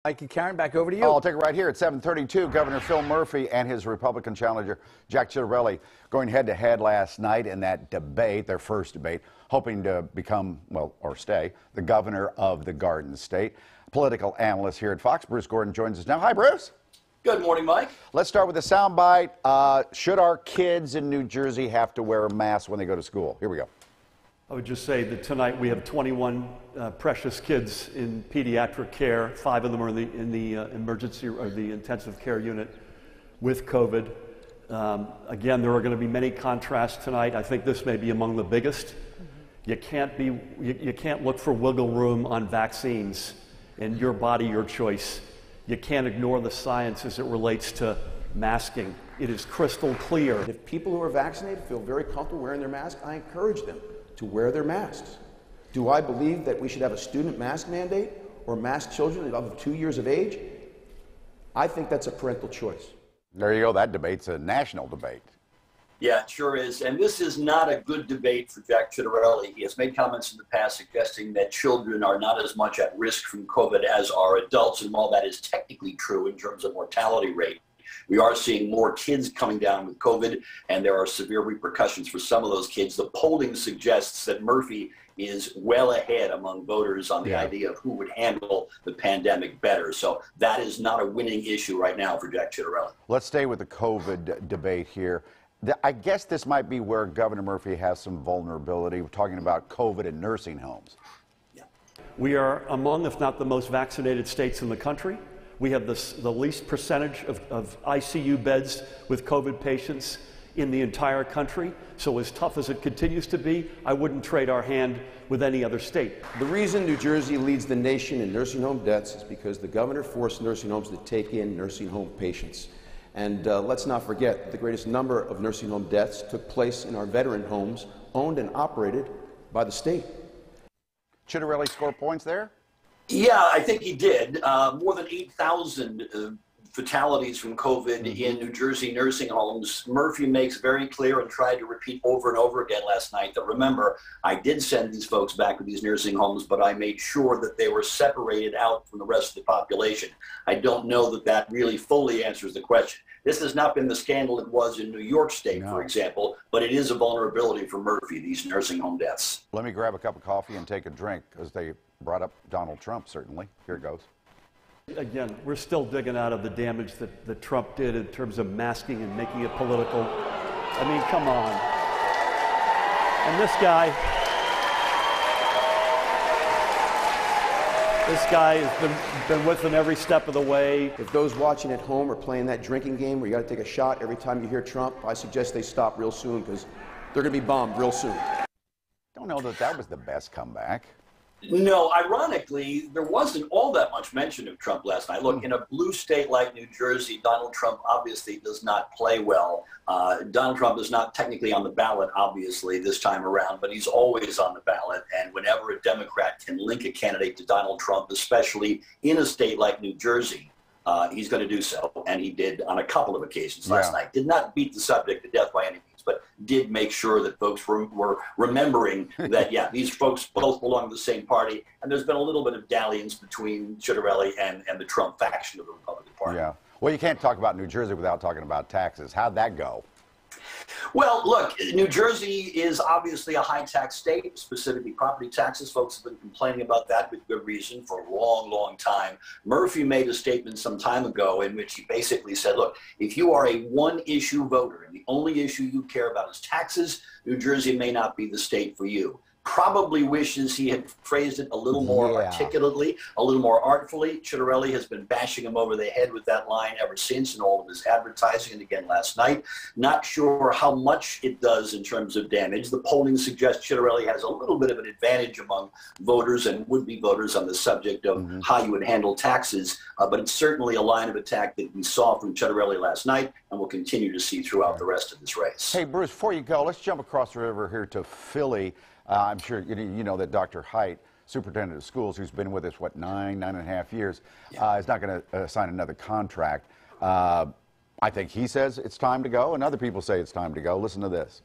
Mikey, Karen, back over to you. I'll take it right here at 7:32. Governor Phil Murphy and his Republican challenger, Jack Ciattarelli, going head-to-head last night in that debate, their first debate, hoping to become, well, or stay, the governor of the Garden State. Political analyst here at Fox, Bruce Gordon, joins us now. Hi, Bruce. Good morning, Mike. Let's start with a soundbite. Should our kids in New Jersey have to wear a mask when they go to school? Here we go. I would just say that tonight we have 21 precious kids in pediatric care. 5 of them are in the emergency or the intensive care unit with COVID. Again, there are going to be many contrasts tonight. I think this may be among the biggest. You can't look for wiggle room on vaccines and your body, your choice. You can't ignore the science as it relates to masking. It is crystal clear. If people who are vaccinated feel very comfortable wearing their mask, I encourage them to wear their masks. Do I believe that we should have a student mask mandate or mask children of 2 years of age? I think that's a parental choice. There you go. That debate's a national debate. Yeah, it sure is. And this is not a good debate for Jack Ciattarelli. He has made comments in the past suggesting that children are not as much at risk from COVID as are adults. And while that is technically true in terms of mortality rate, we are seeing more kids coming down with COVID, and there are severe repercussions for some of those kids. The polling suggests that Murphy is well ahead among voters on the idea of who would handle the pandemic better. So that is not a winning issue right now for Jack Ciattarelli. Let's stay with the COVID debate here. I guess this might be where Governor Murphy has some vulnerability. We're talking about COVID in nursing homes. Yeah. We are among, if not the most vaccinated states in the country. We have the least percentage of ICU beds with COVID patients in the entire country. So as tough as it continues to be, I wouldn't trade our hand with any other state. The reason New Jersey leads the nation in nursing home deaths is because the governor forced nursing homes to take in nursing home patients. And let's not forget, the greatest number of nursing home deaths took place in our veteran homes, owned and operated by the state. Ciattarelli score points there? Yeah, I think he did. More than 8,000 fatalities from COVID in New Jersey nursing homes. Murphy makes very clear and tried to repeat over and over again last night that, remember, I did send these folks back to these nursing homes, but I made sure that they were separated out from the rest of the population. I don't know that that really fully answers the question. This has not been the scandal it was in New York State, for example, but it is a vulnerability for Murphy, these nursing home deaths. Let me grab a cup of coffee and take a drink, because they brought up Donald Trump, certainly. Here it goes. Again, we're still digging out of the damage that Trump did in terms of masking and making it political. I mean, come on. And this guy has been with him every step of the way. If those watching at home are playing that drinking game where you got to take a shot every time you hear Trump, I suggest they stop real soon, because they're going to be bombed real soon. Don't know that that was the best comeback. No, ironically, there wasn't all that much mention of Trump last night. Look, in a blue state like New Jersey, Donald Trump obviously does not play well. Donald Trump is not technically on the ballot, obviously, this time around, but he's always on the ballot. And whenever a Democrat can link a candidate to Donald Trump, especially in a state like New Jersey, he's going to do so. And he did on a couple of occasions last night. Did not beat the subject to death by any means, but did make sure that folks were remembering that, yeah, these folks both belong to the same party. And there's been a little bit of dalliance between Ciattarelli and the Trump faction of the Republican Party. Yeah. Well, you can't talk about New Jersey without talking about taxes. How'd that go? Well, look, New Jersey is obviously a high-tax state, specifically property taxes. Folks have been complaining about that with good reason for a long, long time. Murphy made a statement some time ago in which he basically said, look, if you are a one-issue voter and the only issue you care about is taxes, New Jersey may not be the state for you. Probably wishes he had phrased it a little more articulately, a little more artfully. Ciattarelli has been bashing him over the head with that line ever since in all of his advertising, and again last night. Not sure how much it does in terms of damage. The polling suggests Ciattarelli has a little bit of an advantage among voters and would-be voters on the subject of how you would handle taxes, but it's certainly a line of attack that we saw from Ciattarelli last night and will continue to see throughout the rest of this race. Hey, Bruce, before you go, let's jump across the river here to Philly. I'm sure you know that Dr. Hite, superintendent of schools, who's been with us, what, nine and a half years, is not going to sign another contract. I think he says it's time to go, and other people say it's time to go. Listen to this.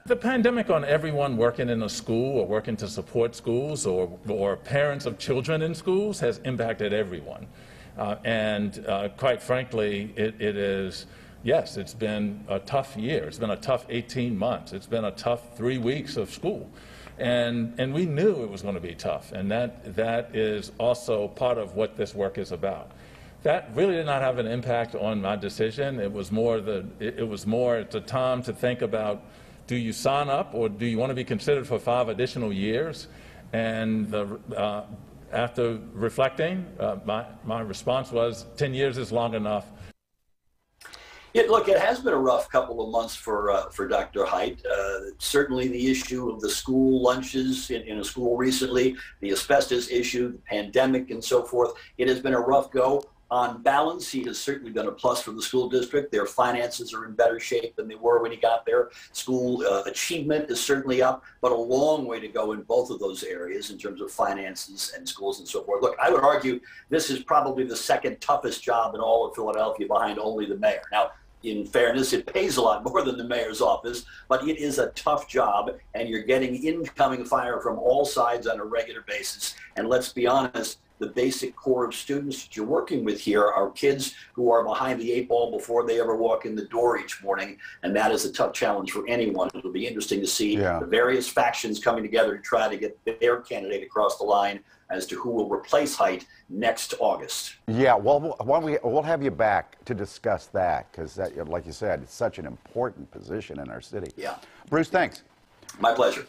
The pandemic on everyone working in a school or working to support schools or parents of children in schools has impacted everyone. Quite frankly, it is, yes, it's been a tough year. It's been a tough 18 months. It's been a tough 3 weeks of school. And we knew it was going to be tough, and that is also part of what this work is about. That really did not have an impact on my decision. It was more at the time to think about, do you sign up or do you want to be considered for 5 additional years? And after reflecting, my response was 10 years is long enough. Look, it has been a rough couple of months for Dr. Hite. Certainly the issue of the school lunches in a school recently, the asbestos issue, the pandemic and so forth. It has been a rough go. On balance, he has certainly been a plus for the school district. Their finances are in better shape than they were when he got there. School achievement is certainly up, but a long way to go in both of those areas in terms of finances and schools and so forth. Look, I would argue this is probably the second toughest job in all of Philadelphia behind only the mayor. Now, in fairness, it pays a lot more than the mayor's office, but it is a tough job, and you're getting incoming fire from all sides on a regular basis. And let's be honest, the basic core of students that you're working with here are kids who are behind the 8 ball before they ever walk in the door each morning, and that is a tough challenge for anyone. It'll be interesting to see the various factions coming together to try to get their candidate across the line as to who will replace Hite next August. Yeah, well, we'll have you back to discuss that, because, like you said, it's such an important position in our city. Yeah. Bruce, thanks. My pleasure.